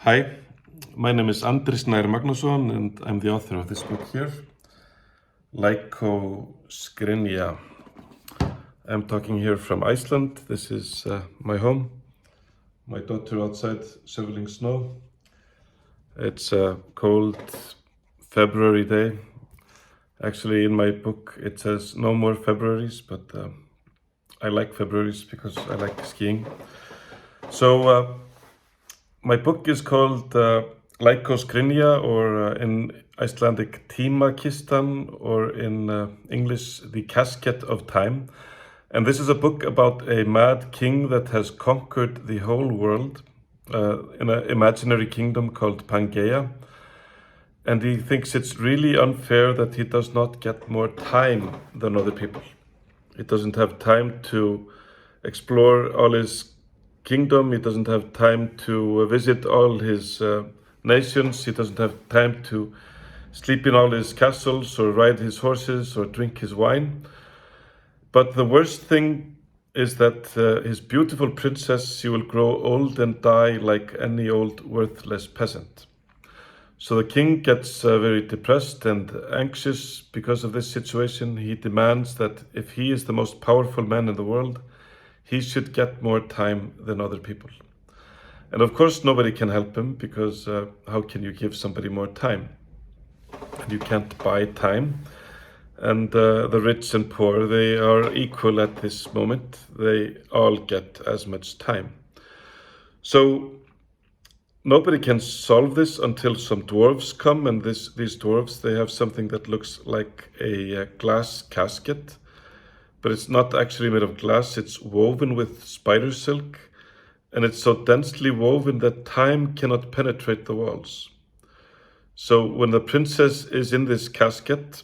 Hi, my name is Andri Snær Magnason and I'm the author of this book here, Laiko Skrynia. I'm talking here from Iceland. This is my home. My daughter outside shoveling snow. It's a cold February day. Actually, in my book it says no more Februaries, but I like Februaries because I like skiing. So my book is called Laiko Skrynia, or in Icelandic Timakistan, or in English The Casket of Time. And this is a book about a mad king that has conquered the whole world in an imaginary kingdom called Pangaea. And he thinks it's really unfair that he does not get more time than other people. He doesn't have time to explore all his kingdom. He doesn't have time to visit all his nations. He doesn't have time to sleep in all his castles or ride his horses or drink his wine. But the worst thing is that his beautiful princess, she will grow old and die like any old worthless peasant. So the king gets very depressed and anxious because of this situation. He demands that if he is the most powerful man in the world, he should get more time than other people. And of course, nobody can help him, because how can you give somebody more time? You can't buy time. And the rich and poor, they are equal at this moment. They all get as much time. So nobody can solve this until some dwarves come, and these dwarves, they have something that looks like a glass casket, but it's not actually made of glass. It's woven with spider silk, and it's so densely woven that time cannot penetrate the walls. So when the princess is in this casket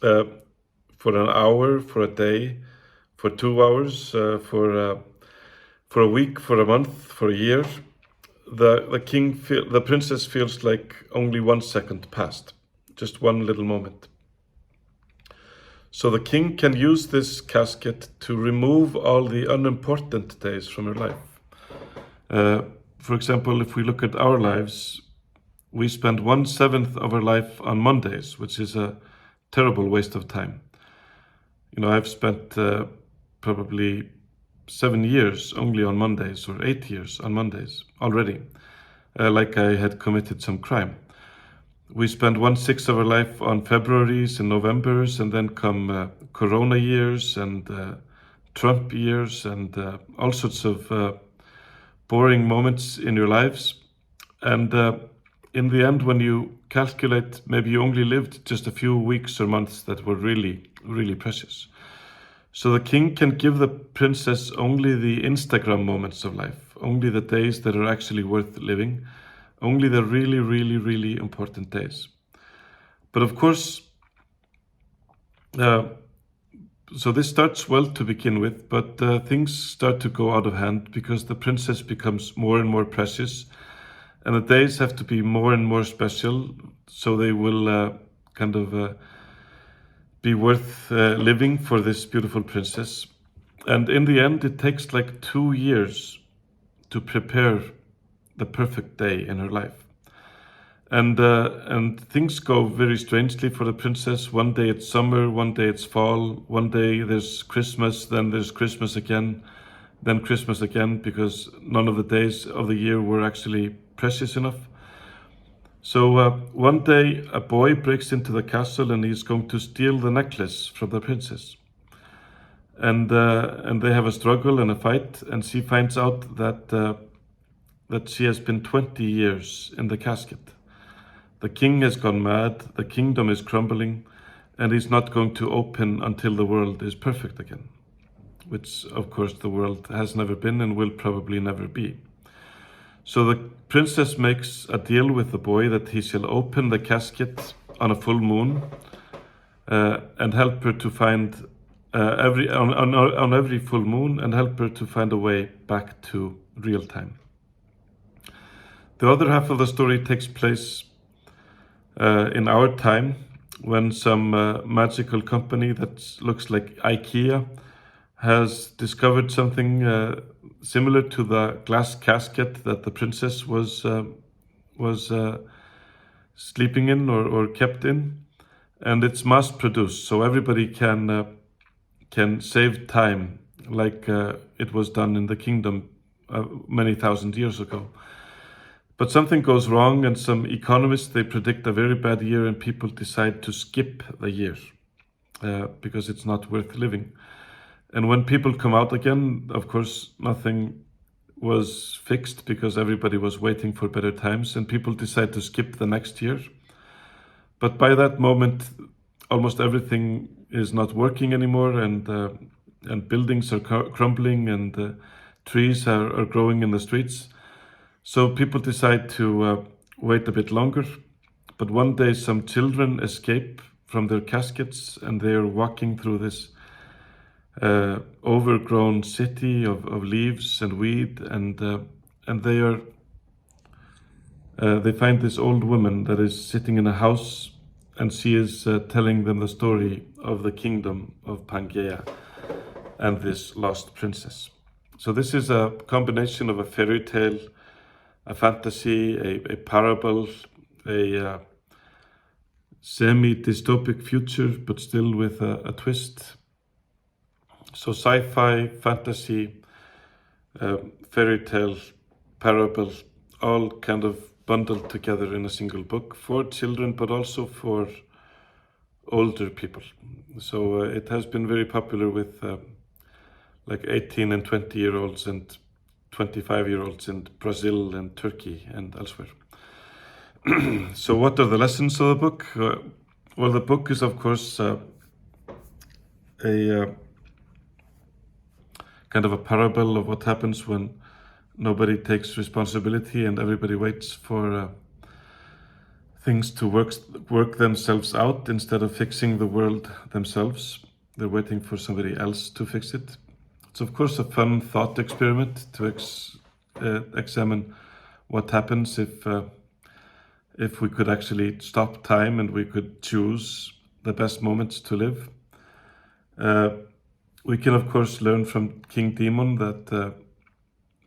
for an hour, for a day, for 2 hours, for a week, for a month, for a year, the princess feels like only 1 second passed, just one little moment. So the king can use this casket to remove all the unimportant days from your life. For example, if we look at our lives, we spend 1/7 of our life on Mondays, which is a terrible waste of time. You know, I've spent probably 7 years only on Mondays, or 8 years on Mondays already, like I had committed some crime. We spend 1/6 of our life on Februaries and Novembers, and then come Corona years and Trump years and all sorts of boring moments in your lives. And in the end, when you calculate, maybe you only lived just a few weeks or months that were really, really precious. So the king can give the princess only the Instagram moments of life, only the days that are actually worth living, only the really, really, really important days. But of course, so this starts well to begin with, but things start to go out of hand, because the princess becomes more and more precious, and the days have to be more and more special, so they will be worth living for this beautiful princess. And in the end, it takes like 2 years to prepare the perfect day in her life. And things go very strangely for the princess. One day it's summer, one day it's fall, one day there's Christmas, then there's Christmas again, then Christmas again, because none of the days of the year were actually precious enough. So one day a boy breaks into the castle, and he's going to steal the necklace from the princess. And they have a struggle and a fight, and she finds out that she has been 20 years in the casket. The king has gone mad, the kingdom is crumbling, and he's not going to open until the world is perfect again, which of course the world has never been and will probably never be. So the princess makes a deal with the boy that he shall open the casket on a full moon and help her to find on every full moon, and help her to find a way back to real time. The other half of the story takes place in our time, when some magical company that looks like IKEA has discovered something similar to the glass casket that the princess was was sleeping in or kept in, and it's mass produced, so everybody can save time, like it was done in the kingdom many thousand years ago. But something goes wrong, and some economists, they predict a very bad year, and people decide to skip the year because it's not worth living. And when people come out again, of course, nothing was fixed because everybody was waiting for better times, and people decide to skip the next year. But by that moment, almost everything is not working anymore, and buildings are crumbling, and trees are growing in the streets. So people decide to wait a bit longer. But one day some children escape from their caskets, and they are walking through this overgrown city of leaves and weed, and they find this old woman that is sitting in a house, and she is telling them the story of the kingdom of Pangaea and this lost princess. So this is a combination of a fairy tale, a fantasy, a parable, a semi-dystopic future, but still with a twist. So sci-fi, fantasy, fairy tale, parable, all kind of bundled together in a single book for children, but also for older people. So it has been very popular with like 18 and 20-year-olds and 25-year-olds in Brazil and Turkey and elsewhere. So what are the lessons of the book? Well, the book is, of course, a kind of a parable of what happens when nobody takes responsibility and everybody waits for things to work themselves out instead of fixing the world themselves. They're waiting for somebody else to fix it. It's, of course, a fun thought experiment to examine what happens if we could actually stop time and we could choose the best moments to live. We can, of course, learn from King Demon that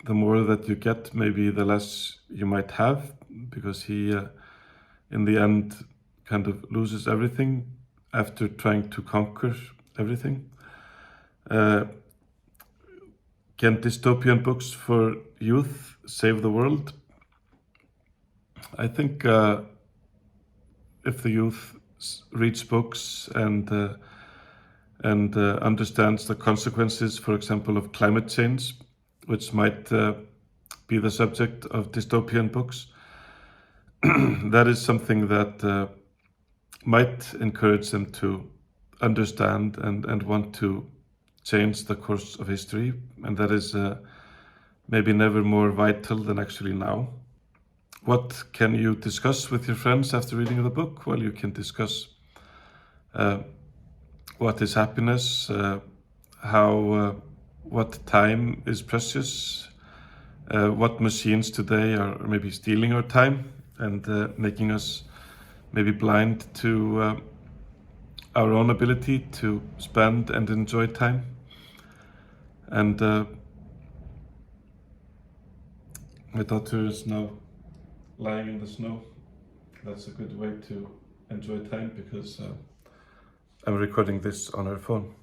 the more that you get, maybe the less you might have, because he, in the end, kind of loses everything after trying to conquer everything. Can dystopian books for youth save the world? I think if the youth reads books and understands the consequences, for example, of climate change, which might be the subject of dystopian books, that is something that might encourage them to understand and want to change the course of history, and that is maybe never more vital than actually now. What can you discuss with your friends after reading the book? Well, you can discuss what is happiness, what time is precious, what machines today are maybe stealing our time and making us maybe blind to our own ability to spend and enjoy time. And my daughter is now lying in the snow. That's a good way to enjoy time, because I'm recording this on her phone.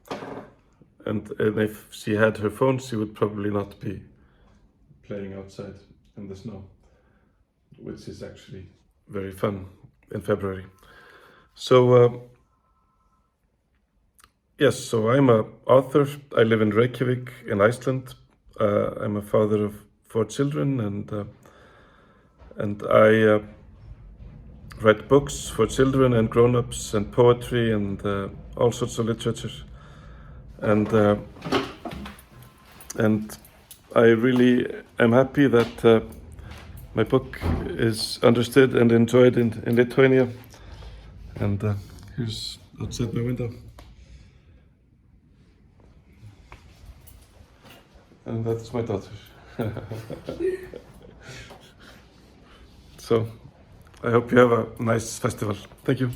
And if she had her phone, she would probably not be playing outside in the snow, which is actually very fun in February. So yes, so I'm an author. I live in Reykjavik in Iceland. I'm a father of 4 children, and I write books for children and grown-ups and poetry and all sorts of literature. And I really am happy that my book is understood and enjoyed in Lithuania. And here's outside my window. And that's my daughter. So I hope you have a nice festival. Thank you.